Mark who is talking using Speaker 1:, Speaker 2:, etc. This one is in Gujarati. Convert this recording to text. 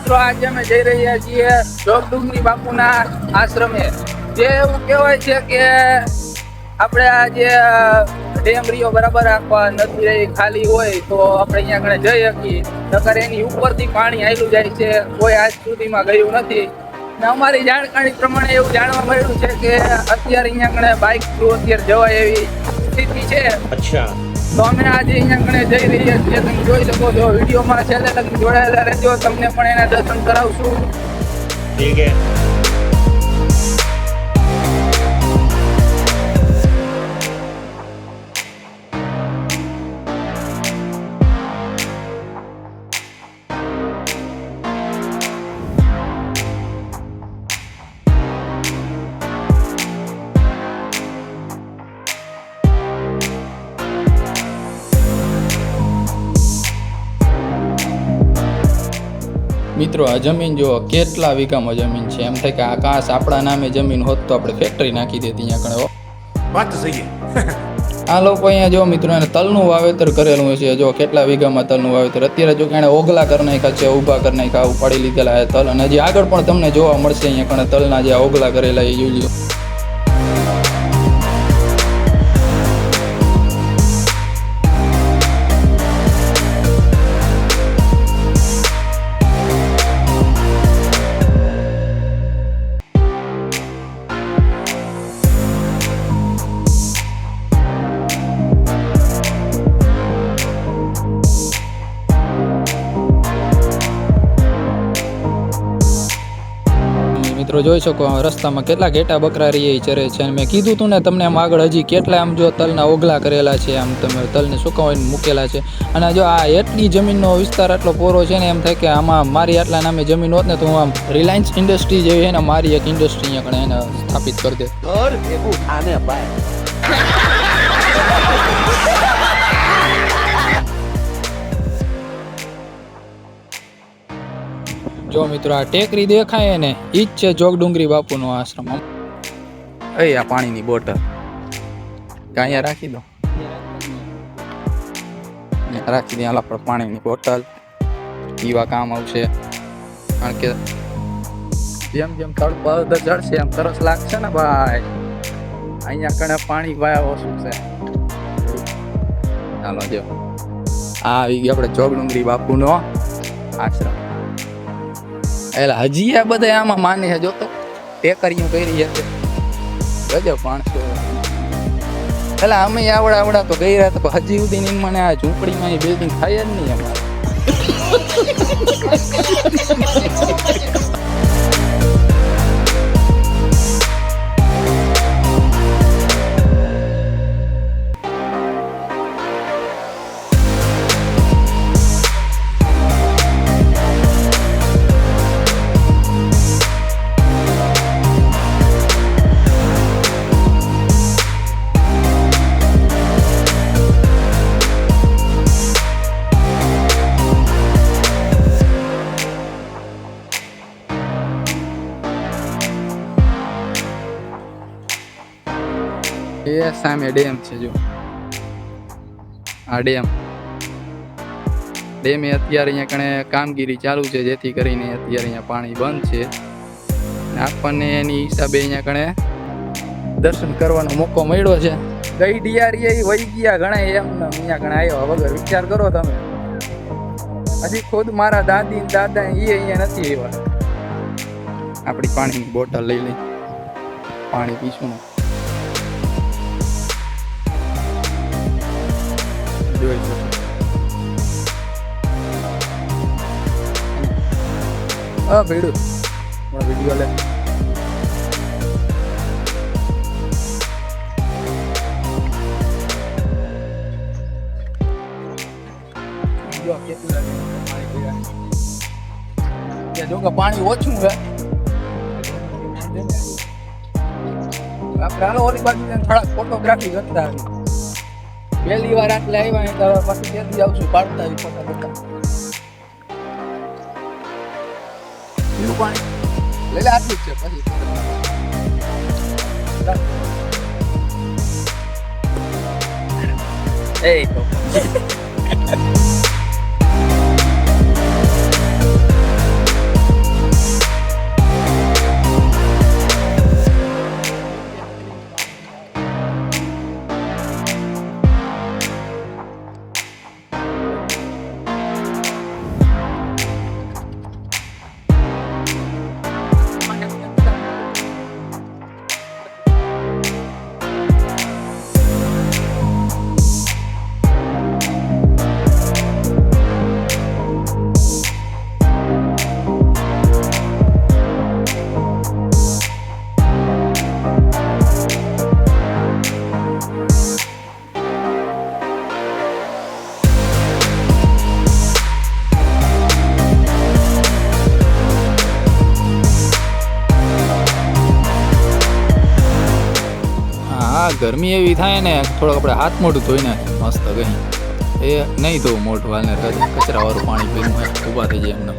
Speaker 1: મિત્રો આજે અમે જઈ રહ્યા છીએ જોગડુંગરી બાપુના આશ્રમે. જે એવું કહેવાય છે કે આપણે આ જે ડેમ રહ્યો બરાબર આખા નદી રહી ખાલી હોય તો આપણે અહીંયા આગળ જઈ શકીએ. નકર એની ઉપરથી પાણી આવેલું જાય છે, કોઈ આજ સુધીમાં ગયું નથી. ને અમારી જાણકારી પ્રમાણે એવું જાણવા મળ્યું છે કે અત્યારે અહીંયા આગળ બાઇક થ્રુ અત્યારે જવાય એવી સ્થિતિ છે.
Speaker 2: અચ્છા,
Speaker 1: તો અમે આજે અહીંયા આગળ જઈ રહ્યા છીએ. તમે જોઈ શકો છો વિડીયોમાં છેલ્લે લગી જોડાયેલા રહેજો, તમને પણ એના દર્શન કરાવશું.
Speaker 2: ઠીક હે.
Speaker 3: મિત્રો આ જમીન જો કેટલા વીઘામાં જમીન છે. એમ થાય કે આ કાશ આપણા નામે જમીન હોત તો આપણે ફેક્ટરી નાખી દેતી અહીંયા કણે.
Speaker 2: વાત સહી.
Speaker 3: આ લોકો અહીંયા જો મિત્રો એને તલનું વાવેતર કરેલું છે. જો કેટલા વીઘામાં તલનું વાવેતર. અત્યારે જો કે એને ઓગલા કરી નાખ્યા છે, ઊભા કરી નાખ્યા, ઉપાડી લીધેલા તલ. અને હજી આગળ પણ તમને જોવા મળશે અહીંયા કણે તલના જે ઓગલા કરેલા એ જોઈ લો. મિત્રો જોઈ શકો રસ્તામાં કેટલા ઘેટા બકરા રહી ચરે છે. અને મેં કીધું તું ને તમને આમ આગળ હજી કેટલા આમ જો તલના ઓગલા કરેલા છે, આમ તમે તલને સુકવાઈને મૂકેલા છે. અને જો આ એટલી જમીનનો વિસ્તાર આટલો પોરો છે ને એમ થાય કે આમાં મારી આટલા નામે જમીન હોત ને તો હું આમ રિલાયન્સ ઇન્ડસ્ટ્રી જેવી છે ને મારી એક ઇન્ડસ્ટ્રી અહીંયા કણે એને સ્થાપિત કરી દે. જો મિત્રો આ ટેકરી દેખાય ને ઈ જ છે જોગડુંગરી બાપુનો આશ્રમ. આ પાણીની બોટલ અહીંયા રાખી દો, રાખી દે. હાલ આપણે પાણીની બોટલ પીવા કામ આવશે. કારણ કે જેમ જેમ તડકો ચડશે એમ તરસ લાગશે ને ભાઈ. અહીંયા કણે પાણી વાયા ઓછું છે. ચાલો જો આ આવી ગયો આપણે જોગડુંગરી બાપુનો આશ્રમ. એટલે હજી આ બધા આમાં માને છે. જો તો ટેકરીયું કરી છે ગજબ માણસો. એટલે અમે આવડા તો ગઈ રહ્યા તો હજી સુધી મને આ ઝૂંપડીમાં બિલ્ડિંગ થાય જ નહીં અમારે. એ સામે ડેમ છે. જો આ ડેમે અત્યારે અહીંયા કણે કામગીરી ચાલુ છે, જેથી કરીને અત્યારે અહીંયા પાણી બંધ છે. આપણને એની હિસાબે અહીંયા કણે દર્શન કરવાનો મોકો મળ્યો છે. ગઈ ડિયારી વહી ગયા ઘણા એમ અહીંયા કણે આવ્યા વગર. વિચાર કરો તમે, હજી ખુદ મારા દાદી દાદા એ અહીંયા નથી આવ્યા. આપણી પાણીની બોટલ લઈ લઈ પાણી પીશું ને. જોઈ શકો હા ભીડું વિડીયો લે. જો કે પાણી ઓછું છે. આપણે હાલો ઓલી બાજુ થોડાક ફોટોગ્રાફી કરતા આવી. પહેલી વાર આટલે આવ્યા તો પછી ત્યાંથી આવશું પાડતા આવી ફોટા કરતા. પીવું પાણી લઈ લે, આટલું જ છે. પછી એ તો આ ગરમી એવી થાય ને થોડોક આપણે હાથ મોઢું ધોઈ નાખીએ મસ્ત ગઈ એ નહીં ધોવું મોઢું હાલને કચરાવાળું પાણી પીવું ઊભા થઈ જાય એમને